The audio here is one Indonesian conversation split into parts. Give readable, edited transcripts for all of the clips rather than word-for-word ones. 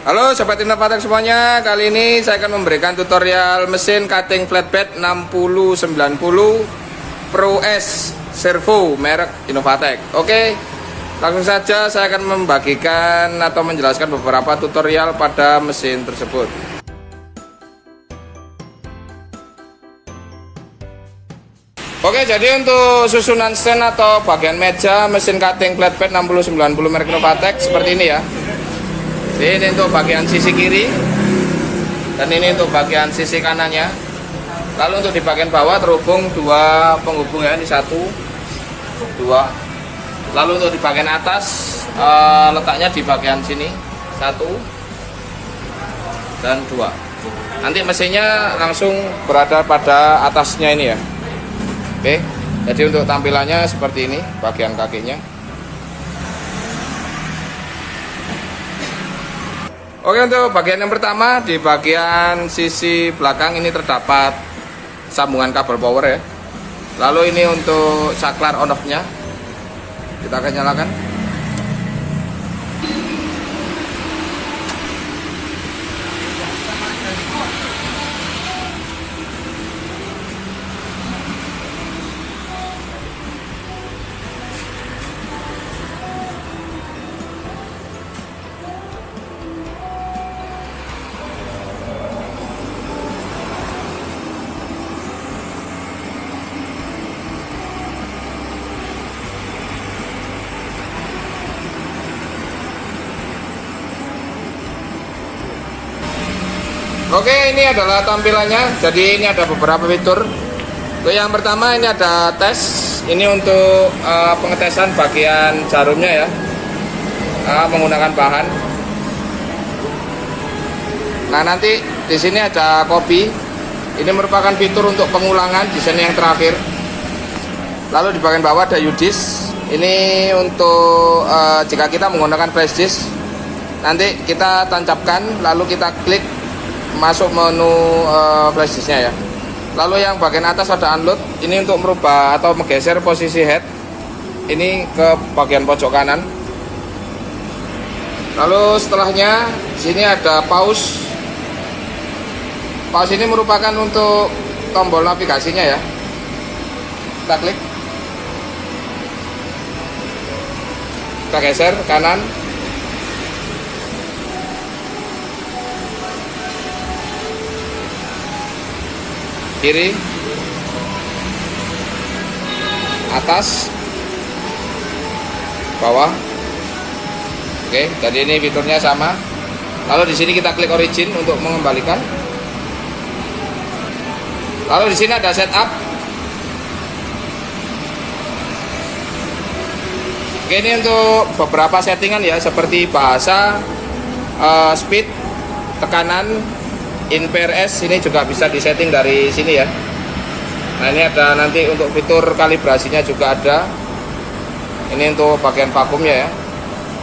Halo Sobat Inovatek semuanya, kali ini saya akan memberikan tutorial mesin cutting flatbed 6090 Pro S servo merek Inovatek. Oke, langsung saja saya akan membagikan atau menjelaskan beberapa tutorial pada mesin tersebut. Oke, jadi untuk susunan stand atau bagian meja mesin cutting flatbed 6090 merek Inovatek seperti ini ya. Ini untuk bagian sisi kiri dan ini untuk bagian sisi kanannya. Lalu untuk di bagian bawah terhubung dua penghubung ya, ini satu, dua. Lalu untuk di bagian atas letaknya di bagian sini satu dan dua. Nanti mesinnya langsung berada pada atasnya ini ya. Oke, jadi untuk tampilannya seperti ini bagian kakinya. Oke, untuk bagian yang pertama di bagian sisi belakang ini terdapat sambungan kabel power ya. Lalu ini untuk saklar on off nya kita akan nyalakan. Oke, ini adalah tampilannya. Jadi ini ada beberapa fitur. Untuk yang pertama ini ada tes. Ini untuk pengetesan bagian jarumnya ya, menggunakan bahan. Nah, nanti di sini ada copy. Ini merupakan fitur untuk pengulangan desain yang terakhir. Lalu di bagian bawah ada UDIS. Ini untuk jika kita menggunakan flash disk, nanti kita tancapkan, lalu kita klik masuk menu flash disknya ya. Lalu yang bagian atas ada unload, ini untuk merubah atau menggeser posisi head ini ke bagian pojok kanan. Lalu setelahnya sini ada pause. Pause ini merupakan untuk tombol navigasinya ya. Kita klik, kita geser kanan, kiri, atas, bawah. Oke, jadi ini fiturnya sama. Lalu di sini kita klik origin untuk mengembalikan. Lalu di sini ada setup. Oke, ini untuk beberapa settingan ya, seperti bahasa, speed, tekanan, InPRS ini juga bisa disetting dari sini ya. Nah, ini ada nanti untuk fitur kalibrasinya juga ada. Ini untuk bagian vakumnya ya.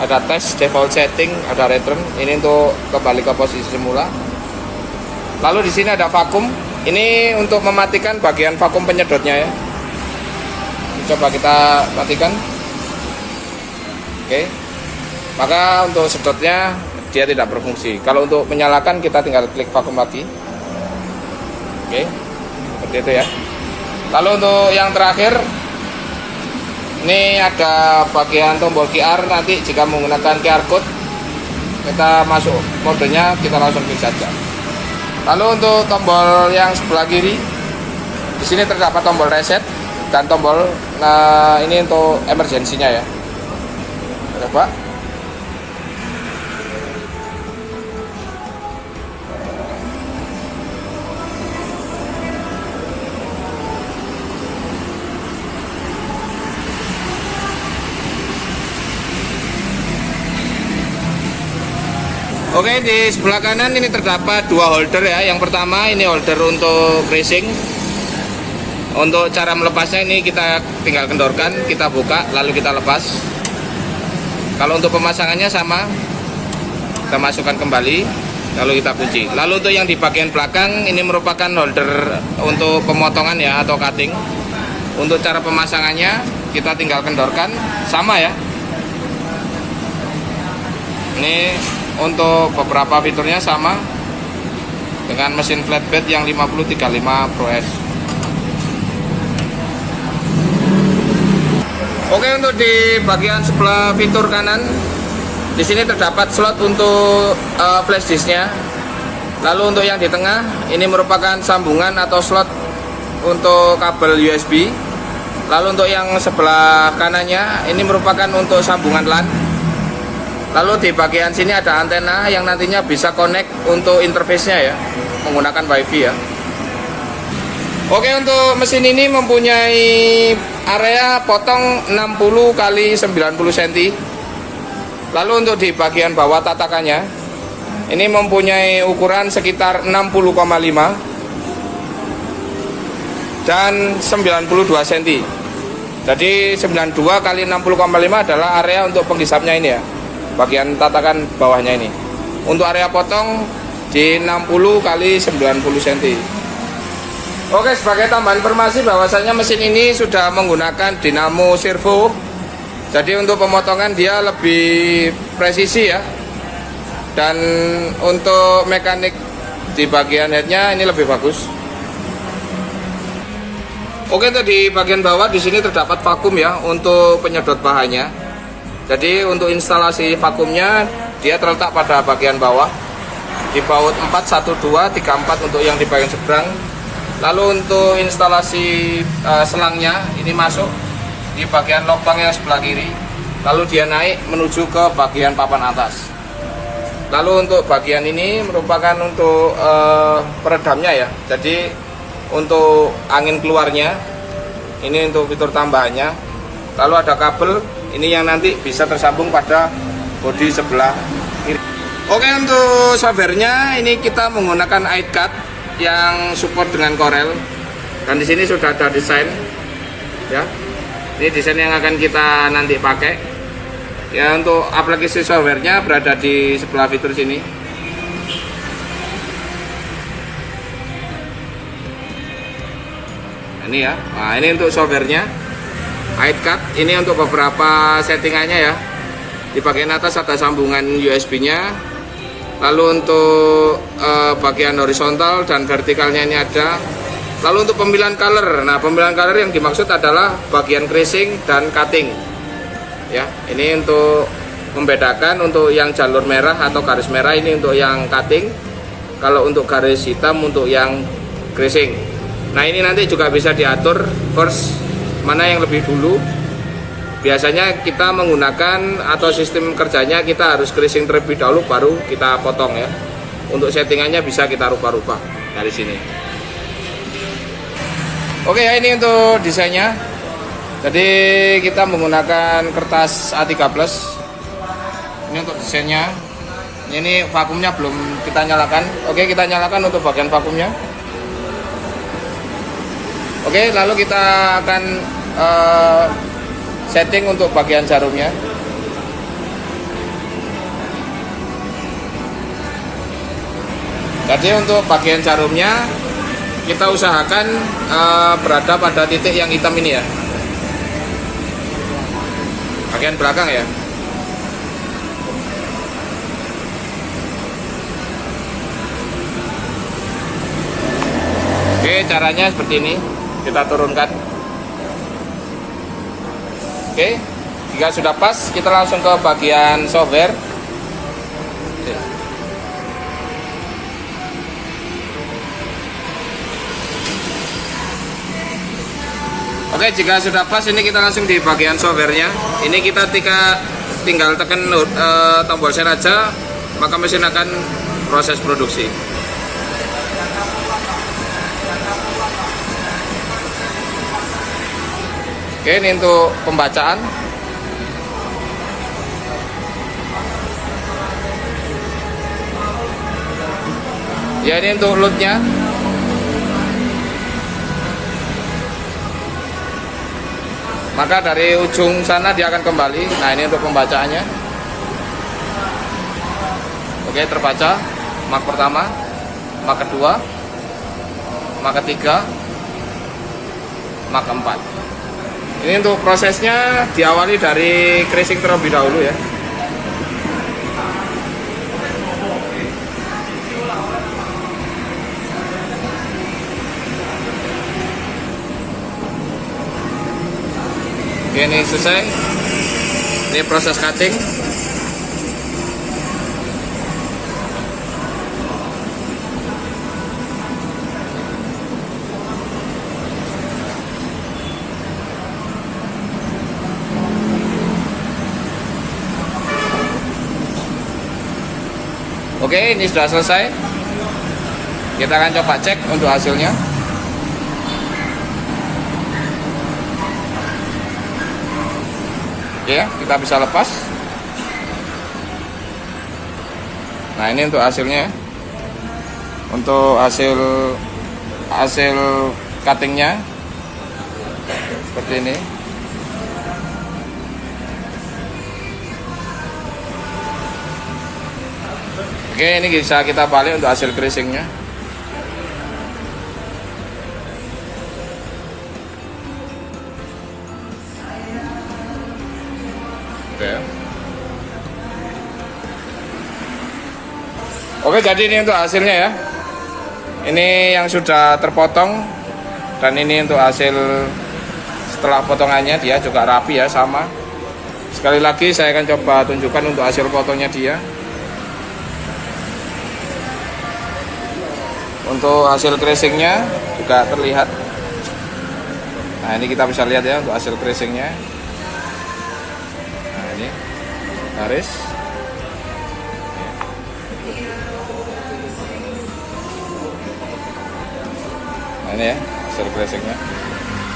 Ada tes, default setting, ada return. Ini untuk kembali ke posisi semula. Lalu di sini ada vakum. Ini untuk mematikan bagian vakum penyedotnya ya. Coba kita matikan. Oke. Maka untuk sedotnya dia tidak berfungsi. Kalau untuk menyalakan kita tinggal klik vakum lagi. Oke, seperti itu ya. Lalu untuk yang terakhir, ini ada bagian tombol QR. Nanti jika menggunakan QR code, kita masuk modenya, kita langsung klik saja. Lalu untuk tombol yang sebelah kiri, di sini terdapat tombol reset dan tombol, nah ini untuk emergensinya ya. Coba. Oke, di sebelah kanan ini terdapat dua holder ya. Yang pertama ini holder untuk racing. Untuk cara melepasnya ini kita tinggal kendorkan, kita buka, lalu kita lepas. Kalau untuk pemasangannya sama, kita masukkan kembali, lalu kita kunci. Lalu untuk yang di bagian belakang ini merupakan holder untuk pemotongan ya, atau cutting. Untuk cara pemasangannya kita tinggal kendorkan, sama ya. Ini untuk beberapa fiturnya sama dengan mesin flatbed yang 5035 Pro S. Oke, untuk di bagian sebelah fitur kanan, di sini terdapat slot untuk flash disknya. Lalu untuk yang di tengah, ini merupakan sambungan atau slot untuk kabel USB. Lalu untuk yang sebelah kanannya, ini merupakan untuk sambungan LAN. Lalu di bagian sini ada antena yang nantinya bisa connect untuk interface-nya ya, menggunakan WiFi ya. Oke, untuk mesin ini mempunyai area potong 60 kali 90 cm. Lalu untuk di bagian bawah tatakannya, ini mempunyai ukuran sekitar 60,5 dan 92 cm. Jadi 92 kali 60,5 adalah area untuk penghisapnya ini ya, bagian tatakan bawahnya ini. Untuk area potong di 60 kali 90 cm. Oke, sebagai tambahan informasi bahwasanya mesin ini sudah menggunakan dinamo servo. Jadi untuk pemotongan dia lebih presisi ya. Dan untuk mekanik di bagian headnya ini lebih bagus. Oke, untuk di bagian bawah di sini terdapat vakum ya untuk penyedot bahannya. Jadi untuk instalasi vakumnya dia terletak pada bagian bawah di baut 412 34 untuk yang di bagian seberang. Lalu untuk instalasi selangnya ini masuk di bagian lubang yang sebelah kiri. Lalu dia naik menuju ke bagian papan atas. Lalu untuk bagian ini merupakan untuk peredamnya ya. Jadi untuk angin keluarnya ini untuk fitur tambahannya. Lalu ada kabel ini yang nanti bisa tersambung pada bodi sebelah kiri. Oke, untuk softwarenya ini kita menggunakan iCAD yang support dengan Corel, dan di sini sudah ada desain ya. Ini desain yang akan kita nanti pakai ya. Untuk aplikasi softwarenya berada di sebelah fitur sini. Ini ya. Nah, ini untuk softwarenya iCAD. Ini untuk beberapa settingannya ya. Di bagian atas ada sambungan USB-nya. Lalu untuk bagian horizontal dan vertikalnya ini ada. Lalu untuk pemilihan color, nah pemilihan color yang dimaksud adalah bagian creasing dan cutting. Ya, ini untuk membedakan untuk yang jalur merah atau garis merah ini untuk yang cutting. Kalau untuk garis hitam untuk yang creasing. Nah ini nanti juga bisa diatur first mana yang lebih dulu. Biasanya kita menggunakan atau sistem kerjanya kita harus creasing terlebih dahulu baru kita potong ya. Untuk settingannya bisa kita rubah-rubah dari sini. Oke ya, ini untuk desainnya. Jadi kita menggunakan kertas A3+. Ini untuk desainnya. Ini vakumnya belum kita nyalakan. Oke, kita nyalakan untuk bagian vakumnya. Oke, lalu kita akan setting untuk bagian jarumnya. Jadi untuk bagian jarumnya kita usahakan berada pada titik yang hitam ini ya, bagian belakang ya. Oke, caranya seperti ini. Kita turunkan. Oke, jika sudah pas, kita langsung ke bagian software. Oke, jika sudah pas, ini kita langsung di bagian softwarenya. Ini kita tinggal tekan tombol share aja, maka mesin akan proses produksi. Oke, ini untuk pembacaan. Ya, ini untuk loadnya. Maka dari ujung sana dia akan kembali. Nah, ini untuk pembacaannya. Oke, terbaca. Mark pertama, mark kedua, mark ketiga, mark keempat. Ini untuk prosesnya diawali dari creasing terlebih dahulu ya. Oke, ini selesai. Ini proses cutting. Oke, ini sudah selesai. Kita akan coba cek untuk hasilnya. Oke, kita bisa lepas. Nah, ini untuk hasilnya. Untuk hasil cuttingnya seperti ini. Oke, ini bisa kita balik untuk hasil creasingnya. Oke, jadi ini untuk hasilnya ya. Ini yang sudah terpotong, dan ini untuk hasil setelah potongannya. Dia juga rapi ya, sama. Sekali lagi saya akan coba tunjukkan untuk hasil potongnya dia. Untuk hasil creasingnya juga terlihat. Nah, ini kita bisa lihat ya untuk hasil creasingnya. Nah, ini garis. Nah, ini ya hasil creasingnya.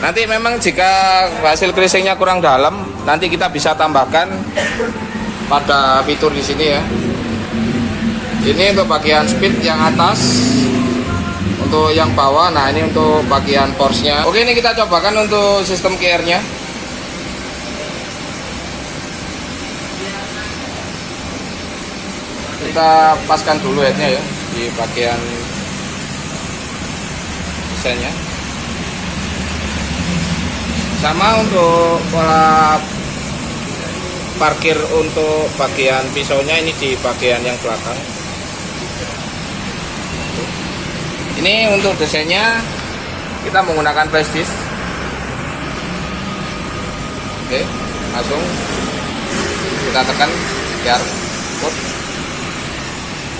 Nanti memang jika hasil creasingnya kurang dalam, nanti kita bisa tambahkan pada fitur di sini ya. Ini untuk bagian speed yang atas. Untuk yang bawah, nah ini untuk bagian force-nya. Oke, ini kita cobakan untuk sistem QR-nya. Kita paskan dulu head-nya ya di bagian desainnya. Sama untuk pola parkir untuk bagian pisaunya, ini di bagian yang belakang. Ini untuk desainnya kita menggunakan flash disk. Oke, langsung kita tekan biar code.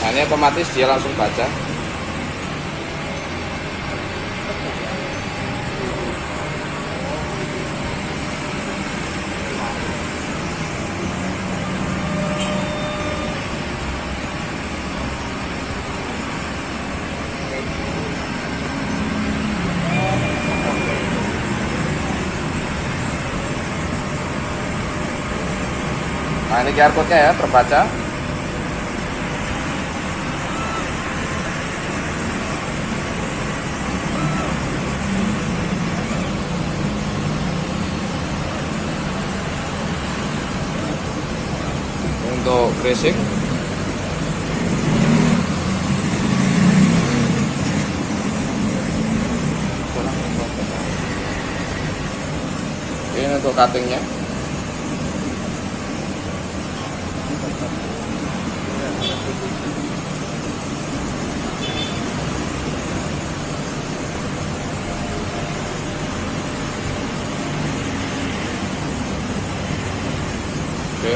Nah, ini otomatis dia langsung baca. Nah, ini QR code-nya ya, terbaca. Untuk creasing. Ini untuk cuttingnya. Oke.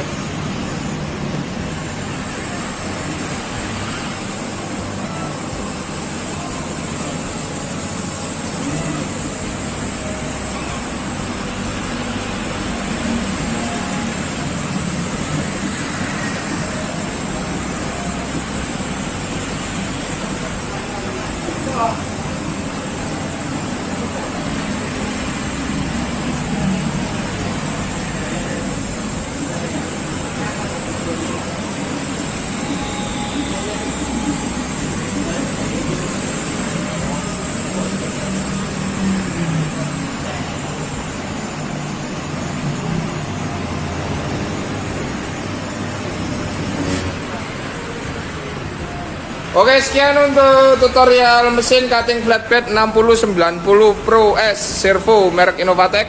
Oke, sekian untuk tutorial mesin cutting flatbed 6090 Pro S servo merek Innovatek.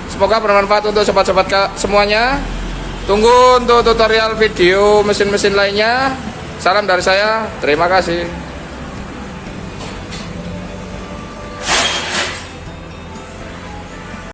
Semoga bermanfaat untuk sobat-sobat semuanya. Tunggu untuk tutorial video mesin-mesin lainnya. Salam dari saya, terima kasih.